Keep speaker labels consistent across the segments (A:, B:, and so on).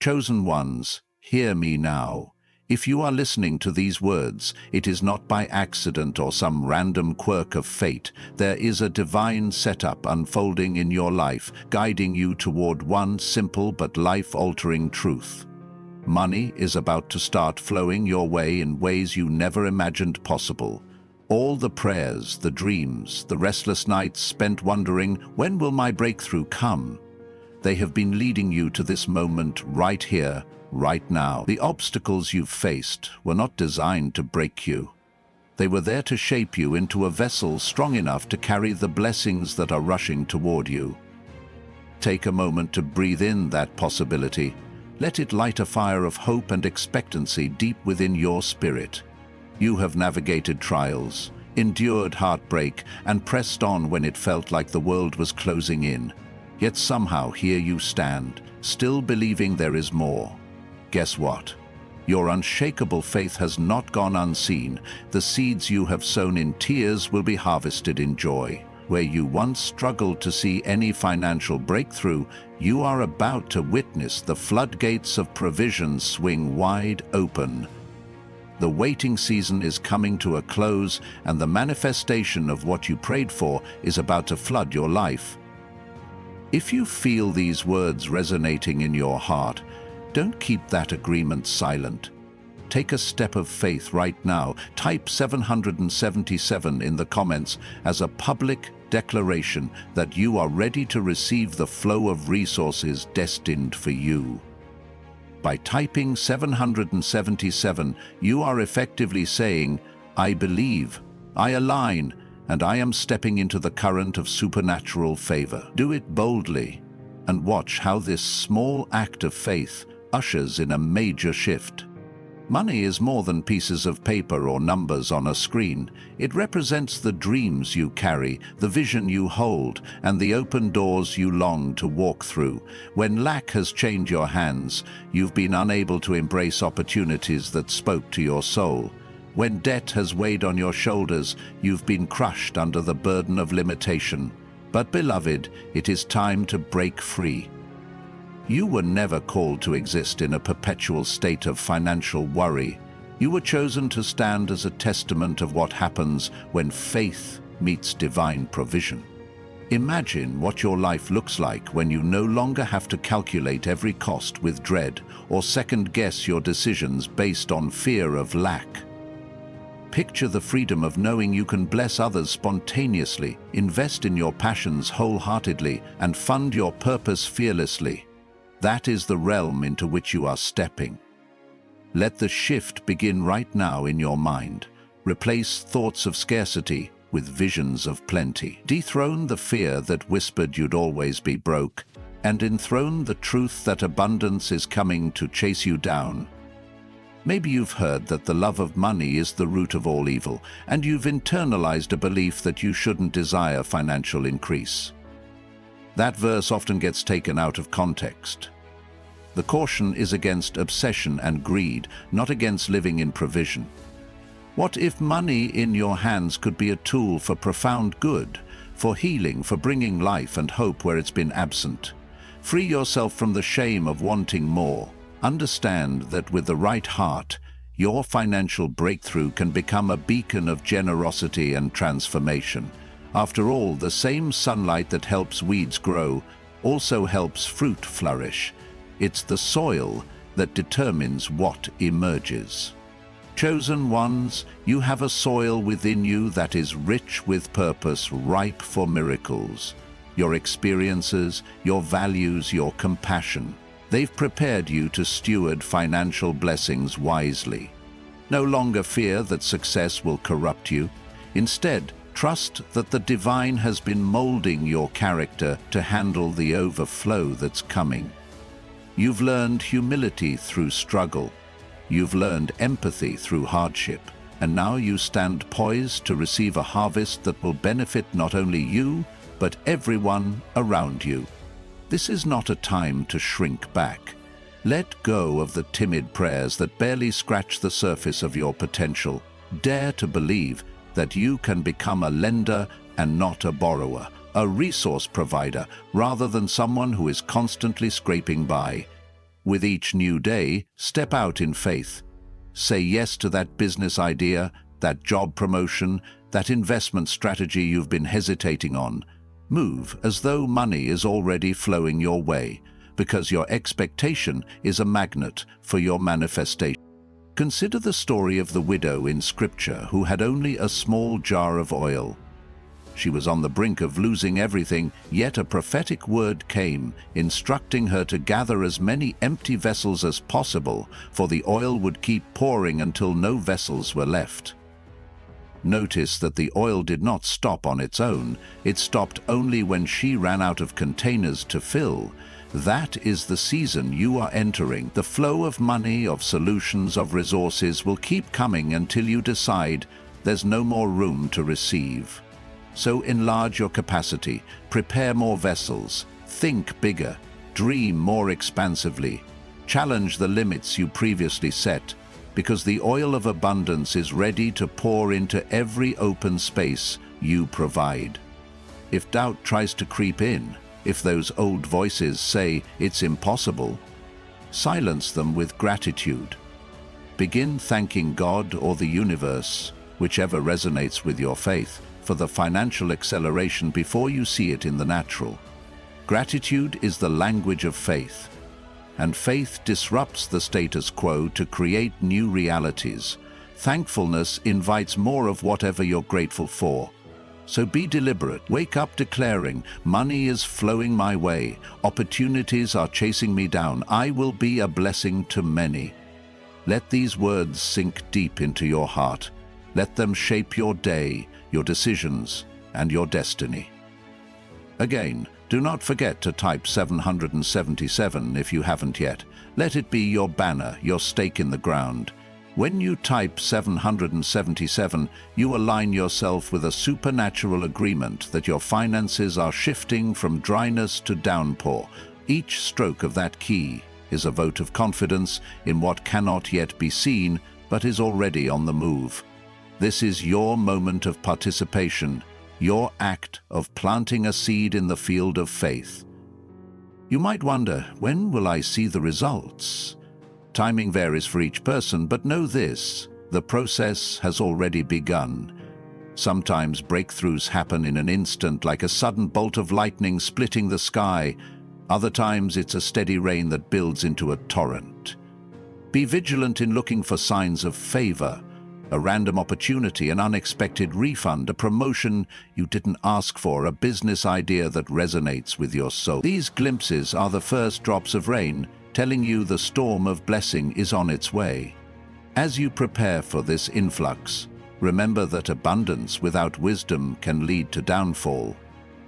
A: Chosen ones, hear me now. If you are listening to these words, it is not by accident or some random quirk of fate. There is a divine setup unfolding in your life, guiding you toward one simple but life-altering truth. Money is about to start flowing your way in ways you never imagined possible. All the prayers, the dreams, the restless nights spent wondering, when will my breakthrough come? They have been leading you to this moment right here, right now. The obstacles you've faced were not designed to break you. They were there to shape you into a vessel strong enough to carry the blessings that are rushing toward you. Take a moment to breathe in that possibility. Let it light a fire of hope and expectancy deep within your spirit. You have navigated trials, endured heartbreak, and pressed on when it felt like the world was closing in. Yet somehow here you stand, still believing there is more. Guess what? Your unshakable faith has not gone unseen. The seeds you have sown in tears will be harvested in joy. Where you once struggled to see any financial breakthrough, you are about to witness the floodgates of provision swing wide open. The waiting season is coming to a close, and the manifestation of what you prayed for is about to flood your life. If you feel these words resonating in your heart, don't keep that agreement silent. Take a step of faith right now. Type 777 in the comments as a public declaration that you are ready to receive the flow of resources destined for you. By typing 777, you are effectively saying, I believe, I align, and I am stepping into the current of supernatural favor. Do it boldly, and watch how this small act of faith ushers in a major shift. Money is more than pieces of paper or numbers on a screen. It represents the dreams you carry, the vision you hold, and the open doors you long to walk through. When lack has chained your hands, you've been unable to embrace opportunities that spoke to your soul. When debt has weighed on your shoulders, you've been crushed under the burden of limitation. But beloved, it is time to break free. You were never called to exist in a perpetual state of financial worry. You were chosen to stand as a testament of what happens when faith meets divine provision. Imagine what your life looks like when you no longer have to calculate every cost with dread or second-guess your decisions based on fear of lack. Picture the freedom of knowing you can bless others spontaneously, invest in your passions wholeheartedly, and fund your purpose fearlessly. That is the realm into which you are stepping. Let the shift begin right now in your mind. Replace thoughts of scarcity with visions of plenty. Dethrone the fear that whispered you'd always be broke, and enthrone the truth that abundance is coming to chase you down. Maybe you've heard that the love of money is the root of all evil, and you've internalized a belief that you shouldn't desire financial increase. That verse often gets taken out of context. The caution is against obsession and greed, not against living in provision. What if money in your hands could be a tool for profound good, for healing, for bringing life and hope where it's been absent? Free yourself from the shame of wanting more. Understand that with the right heart, your financial breakthrough can become a beacon of generosity and transformation. After all, the same sunlight that helps weeds grow also helps fruit flourish. It's the soil that determines what emerges. Chosen ones, you have a soil within you that is rich with purpose, ripe for miracles. Your experiences, your values, your compassion, they've prepared you to steward financial blessings wisely. No longer fear that success will corrupt you. Instead, trust that the divine has been molding your character to handle the overflow that's coming. You've learned humility through struggle. You've learned empathy through hardship. And now you stand poised to receive a harvest that will benefit not only you, but everyone around you. This is not a time to shrink back. Let go of the timid prayers that barely scratch the surface of your potential. Dare to believe that you can become a lender and not a borrower, a resource provider rather than someone who is constantly scraping by. With each new day, step out in faith. Say yes to that business idea, that job promotion, that investment strategy you've been hesitating on. Move as though money is already flowing your way, because your expectation is a magnet for your manifestation. Consider the story of the widow in Scripture who had only a small jar of oil. She was on the brink of losing everything, yet a prophetic word came, instructing her to gather as many empty vessels as possible, for the oil would keep pouring until no vessels were left. Notice that the oil did not stop on its own. It stopped only when she ran out of containers to fill. That is the season you are entering. The flow of money, of solutions, of resources will keep coming until you decide there's no more room to receive. So enlarge your capacity, prepare more vessels, think bigger, dream more expansively, challenge the limits you previously set, because the oil of abundance is ready to pour into every open space you provide. If doubt tries to creep in, if those old voices say it's impossible, silence them with gratitude. Begin thanking God or the universe, whichever resonates with your faith, for the financial acceleration before you see it in the natural. Gratitude is the language of faith, and faith disrupts the status quo to create new realities. Thankfulness invites more of whatever you're grateful for. So be deliberate. Wake up declaring, money is flowing my way, opportunities are chasing me down, I will be a blessing to many. Let these words sink deep into your heart. Let them shape your day, your decisions, and your destiny. Again, do not forget to type 777 if you haven't yet. Let it be your banner, your stake in the ground. When you type 777, you align yourself with a supernatural agreement that your finances are shifting from dryness to downpour. Each stroke of that key is a vote of confidence in what cannot yet be seen, but is already on the move. This is your moment of participation, your act of planting a seed in the field of faith. You might wonder, when will I see the results? Timing varies for each person, but know this, the process has already begun. Sometimes breakthroughs happen in an instant, like a sudden bolt of lightning splitting the sky. Other times it's a steady rain that builds into a torrent. Be vigilant in looking for signs of favor, a random opportunity, an unexpected refund, a promotion you didn't ask for, a business idea that resonates with your soul. These glimpses are the first drops of rain, telling you the storm of blessing is on its way. As you prepare for this influx, remember that abundance without wisdom can lead to downfall.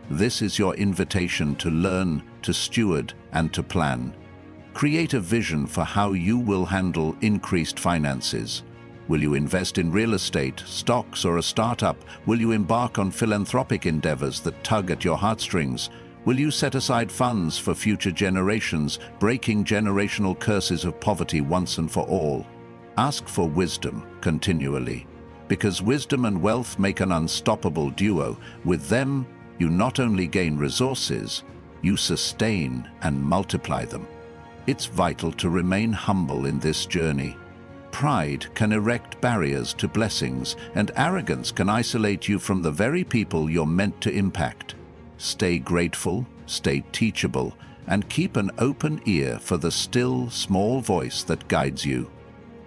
A: This is your invitation to learn, to steward, and to plan. Create a vision for how you will handle increased finances. Will you invest in real estate, stocks, or a startup? Will you embark on philanthropic endeavors that tug at your heartstrings? Will you set aside funds for future generations, breaking generational curses of poverty once and for all? Ask for wisdom continually, because wisdom and wealth make an unstoppable duo. With them, you not only gain resources, you sustain and multiply them. It's vital to remain humble in this journey. Pride can erect barriers to blessings, and arrogance can isolate you from the very people you're meant to impact. Stay grateful, stay teachable, and keep an open ear for the still, small voice that guides you.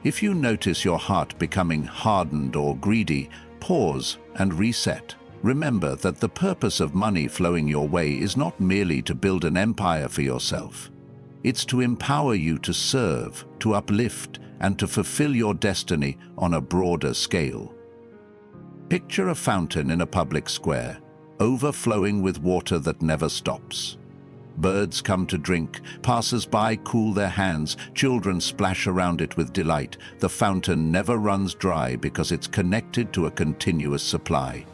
A: If you notice your heart becoming hardened or greedy, pause and reset. Remember that the purpose of money flowing your way is not merely to build an empire for yourself. It's to empower you to serve, to uplift, and to fulfill your destiny on a broader scale. Picture a fountain in a public square, overflowing with water that never stops. Birds come to drink, passers-by cool their hands, children splash around it with delight. The fountain never runs dry because it's connected to a continuous supply.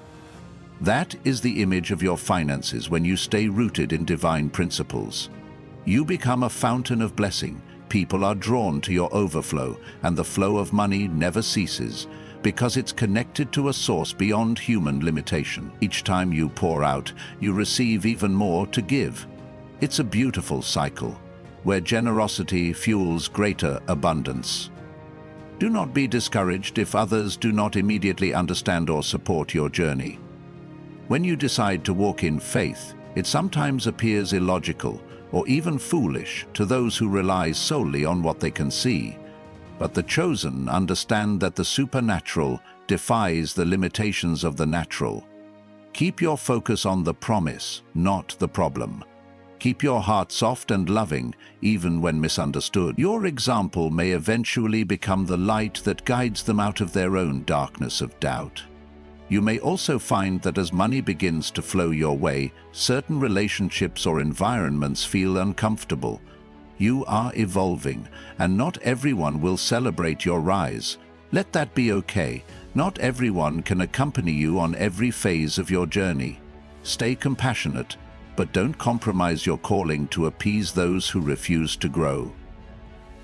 A: That is the image of your finances when you stay rooted in divine principles. You become a fountain of blessing. People are drawn to your overflow, and the flow of money never ceases, because it's connected to a source beyond human limitation. Each time you pour out, you receive even more to give. It's a beautiful cycle. where generosity fuels greater abundance. Do not be discouraged if others do not immediately understand or support your journey. When you decide to walk in faith, it sometimes appears illogical or even foolish to those who rely solely on what they can see. But the chosen understand that the supernatural defies the limitations of the natural. Keep your focus on the promise, not the problem. Keep your heart soft and loving, even when misunderstood. Your example may eventually become the light that guides them out of their own darkness of doubt. You may also find that as money begins to flow your way, certain relationships or environments feel uncomfortable. You are evolving, and not everyone will celebrate your rise. Let that be okay. Not everyone can accompany you on every phase of your journey. Stay compassionate, but don't compromise your calling to appease those who refuse to grow.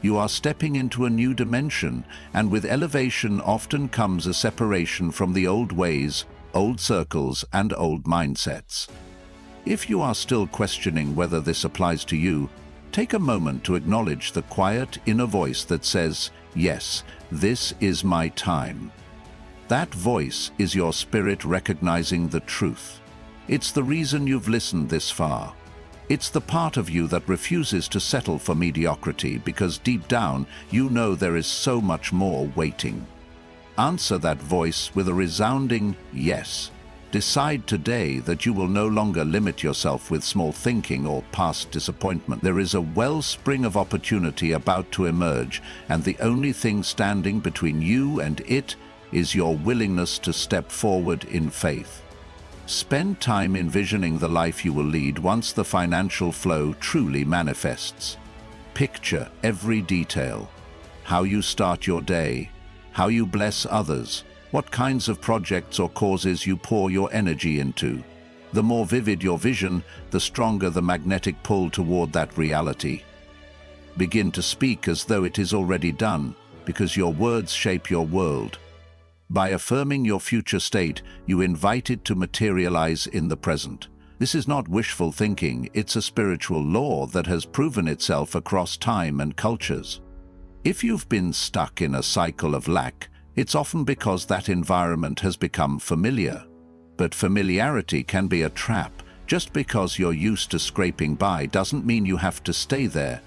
A: You are stepping into a new dimension, and with elevation often comes a separation from the old ways, old circles, and old mindsets. If you are still questioning whether this applies to you, take a moment to acknowledge the quiet inner voice that says, "Yes, this is my time." That voice is your spirit recognizing the truth. It's the reason you've listened this far. It's the part of you that refuses to settle for mediocrity because deep down you know there is so much more waiting. Answer that voice with a resounding yes. Decide today that you will no longer limit yourself with small thinking or past disappointment. There is a wellspring of opportunity about to emerge, and the only thing standing between you and it is your willingness to step forward in faith. Spend time envisioning the life you will lead once the financial flow truly manifests. Picture every detail: how you start your day, how you bless others, what kinds of projects or causes you pour your energy into. The more vivid your vision, the stronger the magnetic pull toward that reality. Begin to speak as though it is already done, because your words shape your world. By affirming your future state, you invite it to materialize in the present. This is not wishful thinking, it's a spiritual law that has proven itself across time and cultures. If you've been stuck in a cycle of lack, it's often because that environment has become familiar. But familiarity can be a trap. Just because you're used to scraping by doesn't mean you have to stay there.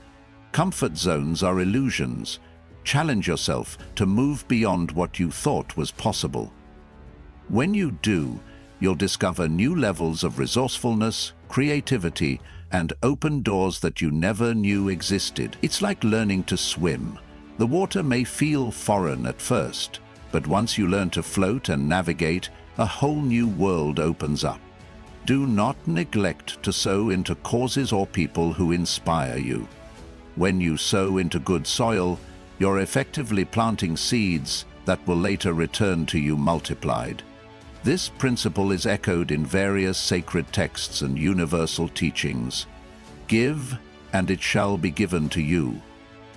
A: Comfort zones are illusions. Challenge yourself to move beyond what you thought was possible. When you do, you'll discover new levels of resourcefulness, creativity, and open doors that you never knew existed. It's like learning to swim. The water may feel foreign at first, but once you learn to float and navigate, a whole new world opens up. Do not neglect to sow into causes or people who inspire you. When you sow into good soil, you're effectively planting seeds that will later return to you multiplied. This principle is echoed in various sacred texts and universal teachings. Give, and it shall be given to you.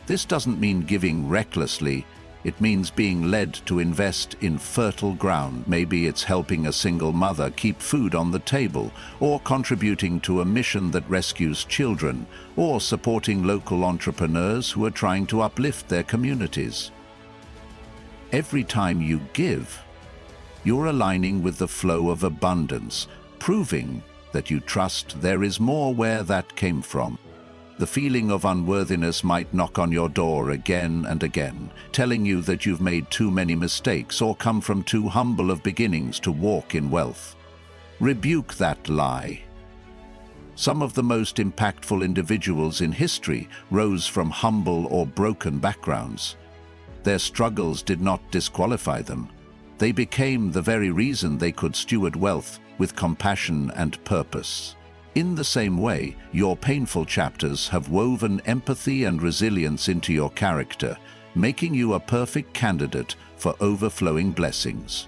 A: This doesn't mean giving recklessly. It means being led to invest in fertile ground. Maybe it's helping a single mother keep food on the table, or contributing to a mission that rescues children, or supporting local entrepreneurs who are trying to uplift their communities. Every time you give, you're aligning with the flow of abundance, proving that you trust there is more where that came from. The feeling of unworthiness might knock on your door again and again, telling you that you've made too many mistakes or come from too humble of beginnings to walk in wealth. Rebuke that lie. Some of the most impactful individuals in history rose from humble or broken backgrounds. Their struggles did not disqualify them. They became the very reason they could steward wealth with compassion and purpose. In the same way, your painful chapters have woven empathy and resilience into your character, making you a perfect candidate for overflowing blessings.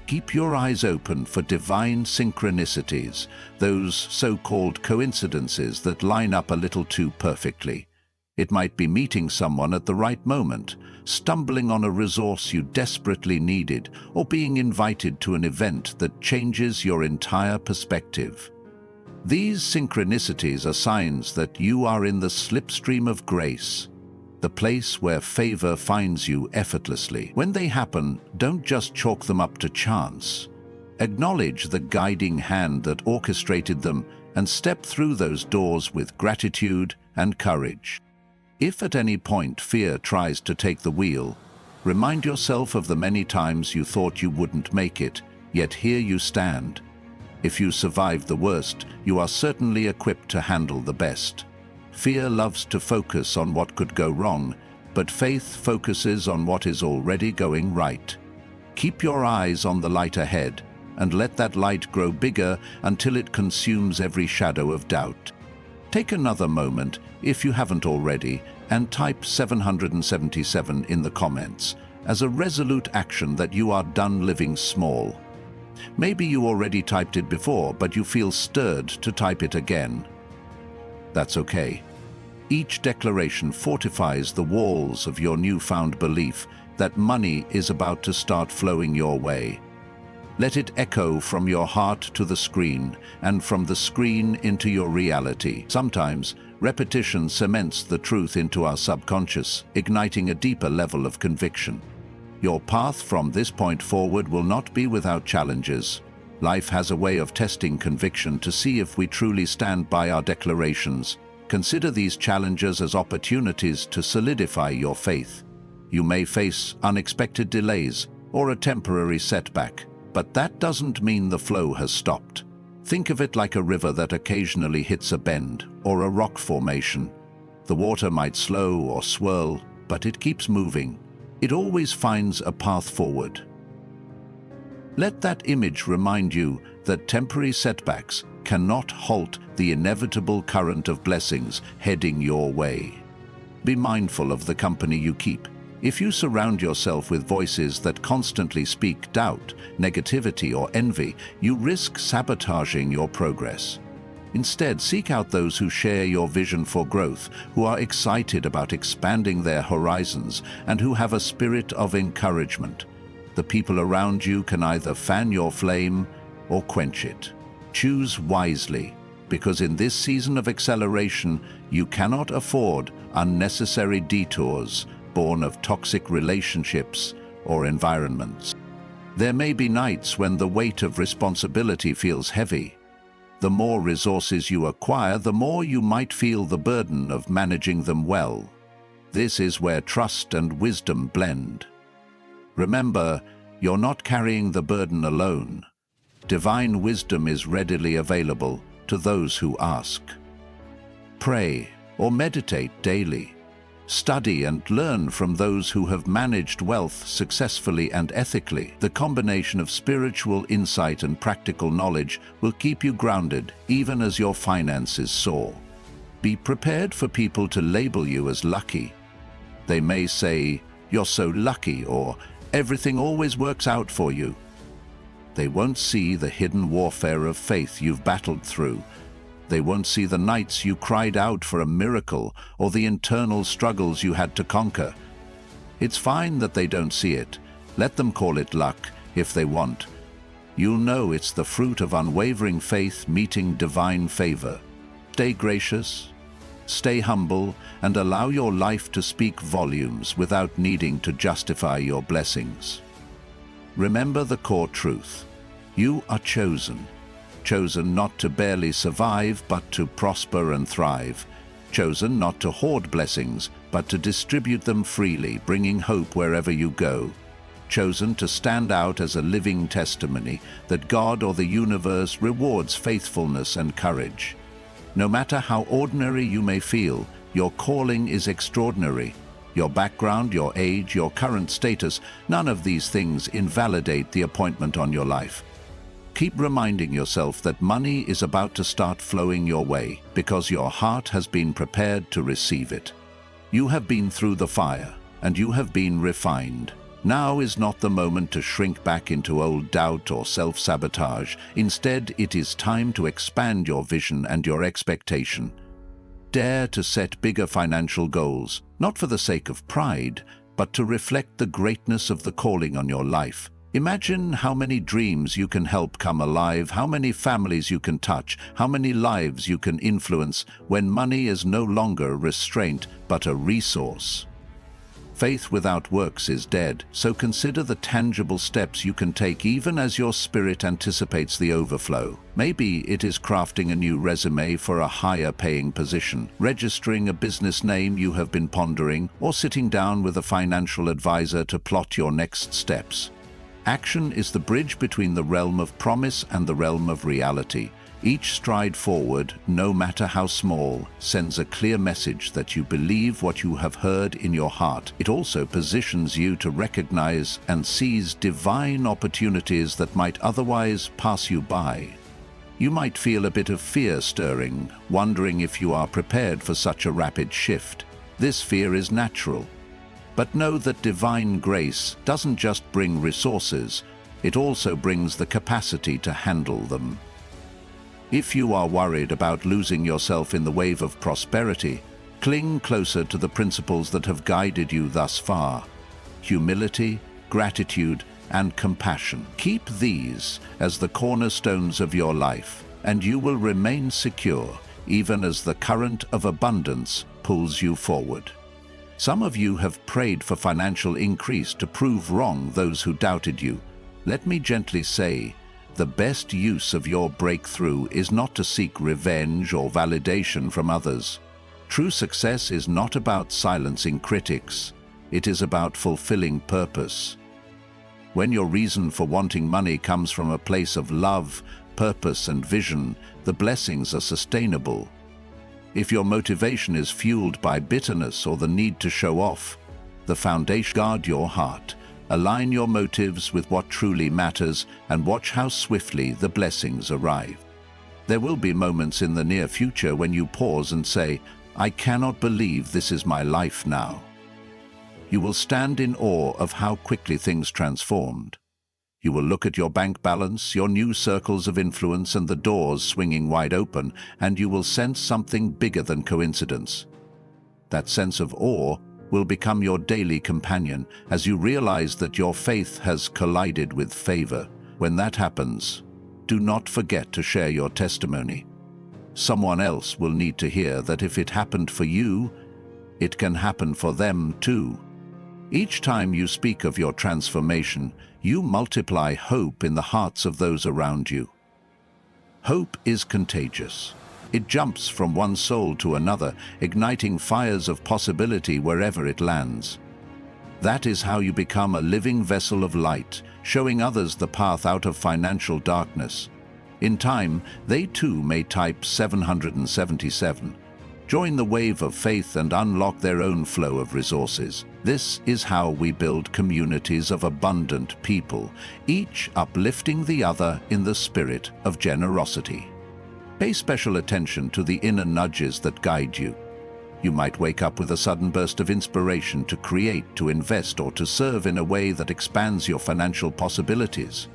A: Keep your eyes open for divine synchronicities, those so-called coincidences that line up a little too perfectly. It might be meeting someone at the right moment, stumbling on a resource you desperately needed, or being invited to an event that changes your entire perspective. These synchronicities are signs that you are in the slipstream of grace, the place where favor finds you effortlessly. When they happen, don't just chalk them up to chance. Acknowledge the guiding hand that orchestrated them and step through those doors with gratitude and courage. If at any point fear tries to take the wheel, remind yourself of the many times you thought you wouldn't make it, yet here you stand. If you survived the worst, you are certainly equipped to handle the best. Fear loves to focus on what could go wrong, but faith focuses on what is already going right. Keep your eyes on the light ahead, and let that light grow bigger until it consumes every shadow of doubt. Take another moment, if you haven't already, and type 777 in the comments as a resolute action that you are done living small. Maybe you already typed it before, but you feel stirred to type it again. That's okay. Each declaration fortifies the walls of your newfound belief that money is about to start flowing your way. Let it echo from your heart to the screen, and from the screen into your reality. Sometimes, repetition cements the truth into our subconscious, igniting a deeper level of conviction. Your path from this point forward will not be without challenges. Life has a way of testing conviction to see if we truly stand by our declarations. Consider these challenges as opportunities to solidify your faith. You may face unexpected delays or a temporary setback, but that doesn't mean the flow has stopped. Think of it like a river that occasionally hits a bend or a rock formation. The water might slow or swirl, but it keeps moving. It always finds a path forward. Let that image remind you that temporary setbacks cannot halt the inevitable current of blessings heading your way. Be mindful of the company you keep. If you surround yourself with voices that constantly speak doubt, negativity, or envy, you risk sabotaging your progress. Instead, seek out those who share your vision for growth, who are excited about expanding their horizons, and who have a spirit of encouragement. The people around you can either fan your flame or quench it. Choose wisely, because in this season of acceleration, you cannot afford unnecessary detours born of toxic relationships or environments. There may be nights when the weight of responsibility feels heavy. The more resources you acquire, the more you might feel the burden of managing them well. This is where trust and wisdom blend. Remember, you're not carrying the burden alone. Divine wisdom is readily available to those who ask. Pray or meditate daily. Study and learn from those who have managed wealth successfully and ethically. The combination of spiritual insight and practical knowledge will keep you grounded even as your finances soar. Be prepared for people to label you as lucky. They may say, "You're so lucky," or "Everything always works out for you." They won't see the hidden warfare of faith you've battled through. They won't see the nights you cried out for a miracle or the internal struggles you had to conquer. It's fine that they don't see it. Let them call it luck if they want. You'll know it's the fruit of unwavering faith meeting divine favor. Stay gracious, stay humble, and allow your life to speak volumes without needing to justify your blessings. Remember the core truth. You are chosen. Chosen not to barely survive, but to prosper and thrive. Chosen not to hoard blessings, but to distribute them freely, bringing hope wherever you go. Chosen to stand out as a living testimony that God or the universe rewards faithfulness and courage. No matter how ordinary you may feel, your calling is extraordinary. Your background, your age, your current status, none of these things invalidate the appointment on your life. Keep reminding yourself that money is about to start flowing your way because your heart has been prepared to receive it. You have been through the fire, and you have been refined. Now is not the moment to shrink back into old doubt or self-sabotage. Instead, it is time to expand your vision and your expectation. Dare to set bigger financial goals, not for the sake of pride, but to reflect the greatness of the calling on your life. Imagine how many dreams you can help come alive, how many families you can touch, how many lives you can influence when money is no longer a restraint but a resource. Faith without works is dead, so consider the tangible steps you can take even as your spirit anticipates the overflow. Maybe it is crafting a new resume for a higher-paying position, registering a business name you have been pondering, or sitting down with a financial advisor to plot your next steps. Action is the bridge between the realm of promise and the realm of reality. Each stride forward, no matter how small, sends a clear message that you believe what you have heard in your heart. It also positions you to recognize and seize divine opportunities that might otherwise pass you by. You might feel a bit of fear stirring, wondering if you are prepared for such a rapid shift. This fear is natural. But know that divine grace doesn't just bring resources, it also brings the capacity to handle them. If you are worried about losing yourself in the wave of prosperity, cling closer to the principles that have guided you thus far: humility, gratitude, and compassion. Keep these as the cornerstones of your life, and you will remain secure even as the current of abundance pulls you forward. Some of you have prayed for financial increase to prove wrong those who doubted you. Let me gently say, the best use of your breakthrough is not to seek revenge or validation from others. True success is not about silencing critics. It is about fulfilling purpose. When your reason for wanting money comes from a place of love, purpose, and vision, the blessings are sustainable. If your motivation is fueled by bitterness or the need to show off, the foundation. Guard your heart. Align your motives with what truly matters and watch how swiftly the blessings arrive. There will be moments in the near future when you pause and say, "I cannot believe this is my life now." You will stand in awe of how quickly things transformed. You will look at your bank balance, your new circles of influence, and the doors swinging wide open, and you will sense something bigger than coincidence. That sense of awe will become your daily companion as you realize that your faith has collided with favor. When that happens, do not forget to share your testimony. Someone else will need to hear that if it happened for you, it can happen for them too. Each time you speak of your transformation, you multiply hope in the hearts of those around you. Hope is contagious. It jumps from one soul to another, igniting fires of possibility wherever it lands. That is how you become a living vessel of light, showing others the path out of financial darkness. In time, they too may type 777. Join the wave of faith and unlock their own flow of resources. This is how we build communities of abundant people, each uplifting the other in the spirit of generosity. Pay special attention to the inner nudges that guide you. You might wake up with a sudden burst of inspiration to create, to invest, or to serve in a way that expands your financial possibilities.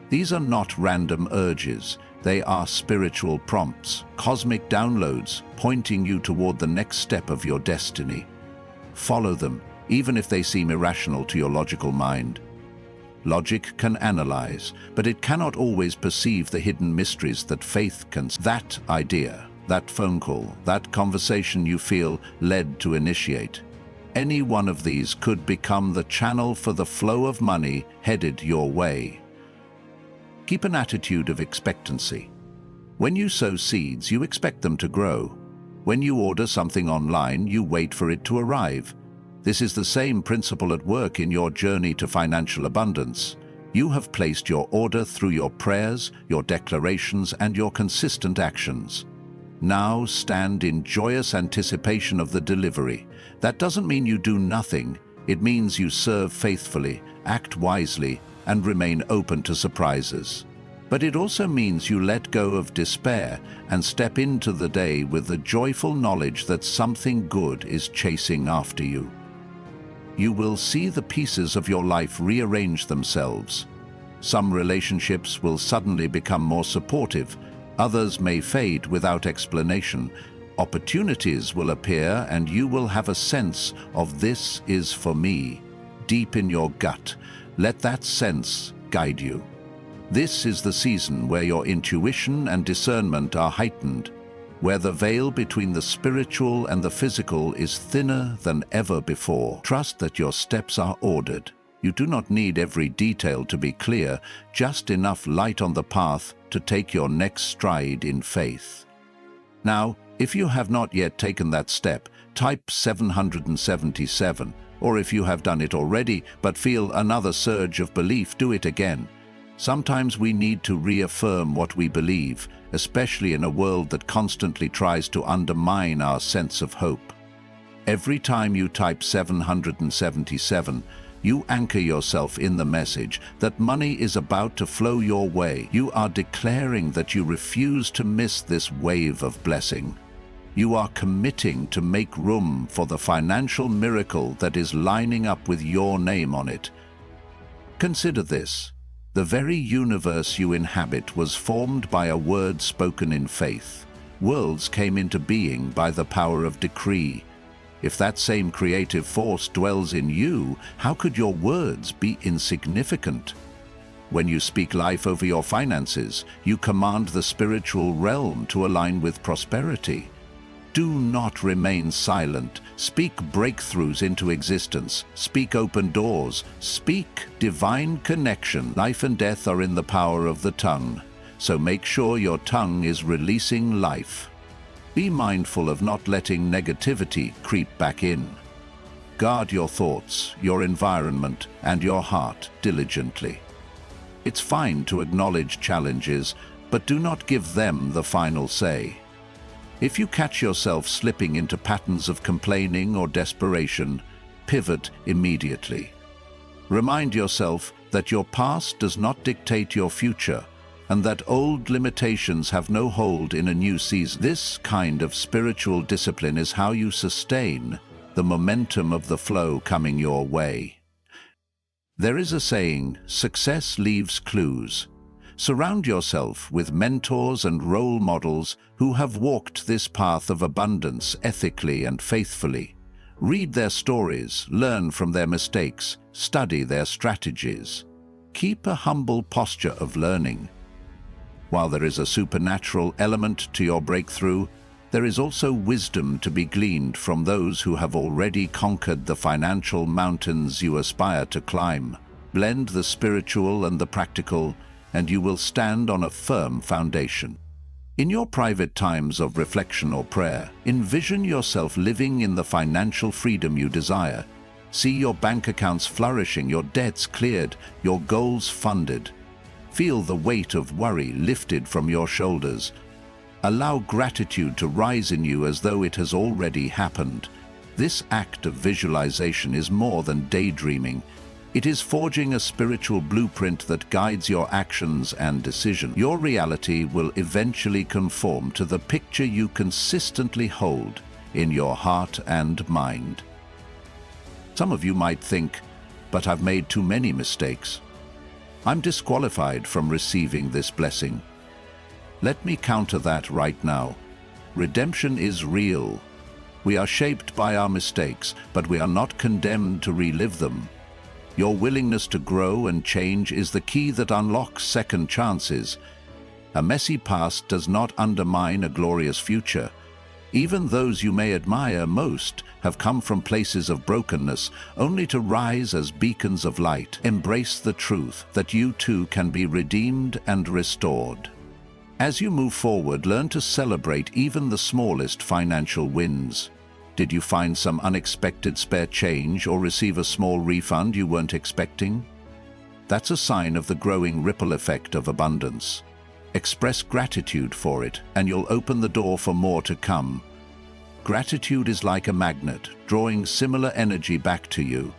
A: These are not random urges. They are spiritual prompts, cosmic downloads, pointing you toward the next step of your destiny. Follow them, even if they seem irrational to your logical mind. Logic can analyze, but it cannot always perceive the hidden mysteries that faith can. That idea, that phone call, that conversation you feel led to initiate. Any one of these could become the channel for the flow of money headed your way. Keep an attitude of expectancy. When you sow seeds, you expect them to grow. When you order something online, you wait for it to arrive. This is the same principle at work in your journey to financial abundance. You have placed your order through your prayers, your declarations, and your consistent actions. Now stand in joyous anticipation of the delivery. That doesn't mean you do nothing. It means you serve faithfully, act wisely, and remain open to surprises. But it also means you let go of despair and step into the day with the joyful knowledge that something good is chasing after you. You will see the pieces of your life rearrange themselves. Some relationships will suddenly become more supportive, others may fade without explanation. Opportunities will appear and you will have a sense of "this is for me" deep in your gut. Let that sense guide you. This is the season where your intuition and discernment are heightened, where the veil between the spiritual and the physical is thinner than ever before. Trust that your steps are ordered. You do not need every detail to be clear, just enough light on the path to take your next stride in faith. Now, if you have not yet taken that step, type 777, or if you have done it already but feel another surge of belief, do it again. Sometimes we need to reaffirm what we believe, especially in a world that constantly tries to undermine our sense of hope. Every time you type 777, you anchor yourself in the message that money is about to flow your way. You are declaring that you refuse to miss this wave of blessing. You are committing to make room for the financial miracle that is lining up with your name on it. Consider this. The very universe you inhabit was formed by a word spoken in faith. Worlds came into being by the power of decree. If that same creative force dwells in you, how could your words be insignificant? When you speak life over your finances, you command the spiritual realm to align with prosperity. Do not remain silent. Speak breakthroughs into existence. Speak open doors. Speak divine connection. Life and death are in the power of the tongue, so make sure your tongue is releasing life. Be mindful of not letting negativity creep back in. Guard your thoughts, your environment, and your heart diligently. It's fine to acknowledge challenges, but do not give them the final say. If you catch yourself slipping into patterns of complaining or desperation, pivot immediately. Remind yourself that your past does not dictate your future, and that old limitations have no hold in a new season. This kind of spiritual discipline is how you sustain the momentum of the flow coming your way. There is a saying, success leaves clues. Surround yourself with mentors and role models who have walked this path of abundance ethically and faithfully. Read their stories, learn from their mistakes, study their strategies. Keep a humble posture of learning. While there is a supernatural element to your breakthrough, there is also wisdom to be gleaned from those who have already conquered the financial mountains you aspire to climb. Blend the spiritual and the practical, and you will stand on a firm foundation. In your private times of reflection or prayer, envision yourself living in the financial freedom you desire. See your bank accounts flourishing, your debts cleared, your goals funded. Feel the weight of worry lifted from your shoulders. Allow gratitude to rise in you as though it has already happened. This act of visualization is more than daydreaming. It is forging a spiritual blueprint that guides your actions and decisions. Your reality will eventually conform to the picture you consistently hold in your heart and mind. Some of you might think, but I've made too many mistakes. I'm disqualified from receiving this blessing. Let me counter that right now. Redemption is real. We are shaped by our mistakes, but we are not condemned to relive them. Your willingness to grow and change is the key that unlocks second chances. A messy past does not undermine a glorious future. Even those you may admire most have come from places of brokenness, only to rise as beacons of light. Embrace the truth that you too can be redeemed and restored. As you move forward, learn to celebrate even the smallest financial wins. Did you find some unexpected spare change or receive a small refund you weren't expecting? That's a sign of the growing ripple effect of abundance. Express gratitude for it, and you'll open the door for more to come. Gratitude is like a magnet, drawing similar energy back to you.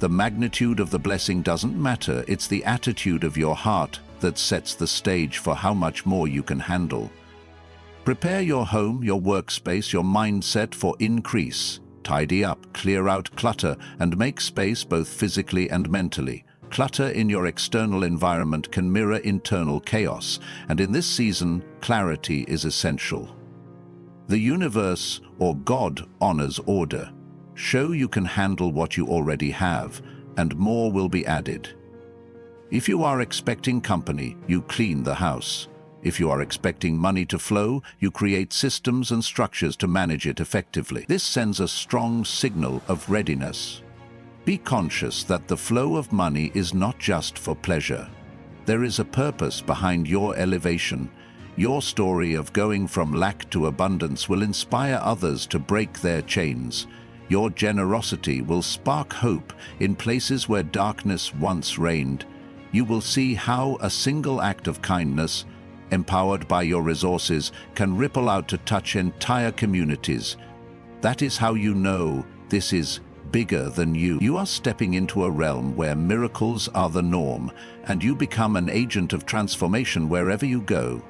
A: The magnitude of the blessing doesn't matter, it's the attitude of your heart that sets the stage for how much more you can handle. Prepare your home, your workspace, your mindset for increase. Tidy up, clear out clutter, and make space both physically and mentally. Clutter in your external environment can mirror internal chaos, and in this season, clarity is essential. The universe, or God, honors order. Show you can handle what you already have, and more will be added. If you are expecting company, you clean the house. If you are expecting money to flow, you create systems and structures to manage it effectively. This sends a strong signal of readiness. Be conscious that the flow of money is not just for pleasure. There is a purpose behind your elevation. Your story of going from lack to abundance will inspire others to break their chains. Your generosity will spark hope in places where darkness once reigned. You will see how a single act of kindness, empowered by your resources, can ripple out to touch entire communities. That is how you know this is bigger than you. You are stepping into a realm where miracles are the norm, and you become an agent of transformation wherever you go.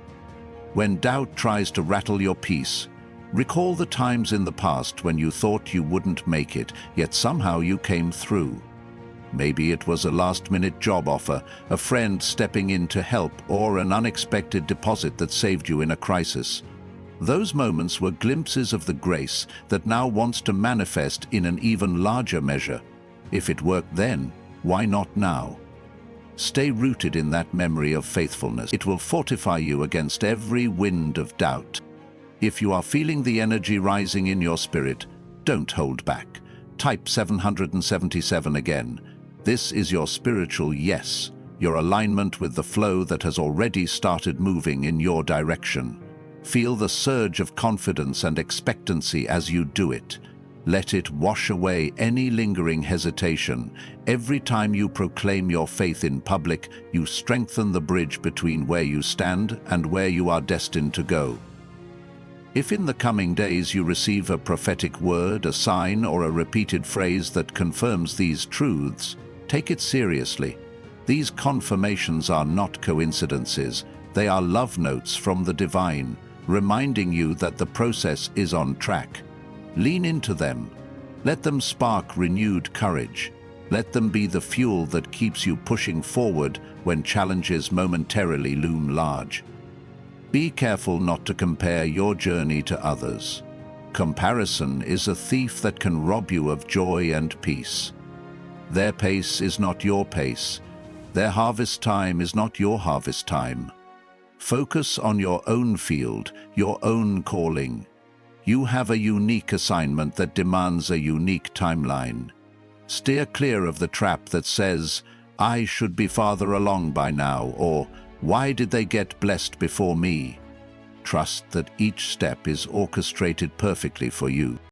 A: When doubt tries to rattle your peace, recall the times in the past when you thought you wouldn't make it, yet somehow you came through. Maybe it was a last-minute job offer, a friend stepping in to help, or an unexpected deposit that saved you in a crisis. Those moments were glimpses of the grace that now wants to manifest in an even larger measure. If it worked then, why not now? Stay rooted in that memory of faithfulness. It will fortify you against every wind of doubt. If you are feeling the energy rising in your spirit, don't hold back. Type 777 again. This is your spiritual yes, your alignment with the flow that has already started moving in your direction. Feel the surge of confidence and expectancy as you do it. Let it wash away any lingering hesitation. Every time you proclaim your faith in public, you strengthen the bridge between where you stand and where you are destined to go. If in the coming days you receive a prophetic word, a sign, or a repeated phrase that confirms these truths, take it seriously. These confirmations are not coincidences. They are love notes from the divine, reminding you that the process is on track. Lean into them. Let them spark renewed courage. Let them be the fuel that keeps you pushing forward when challenges momentarily loom large. Be careful not to compare your journey to others. Comparison is a thief that can rob you of joy and peace. Their pace is not your pace. Their harvest time is not your harvest time. Focus on your own field, your own calling. You have a unique assignment that demands a unique timeline. Steer clear of the trap that says, "I should be farther along by now," or "Why did they get blessed before me?" Trust that each step is orchestrated perfectly for you.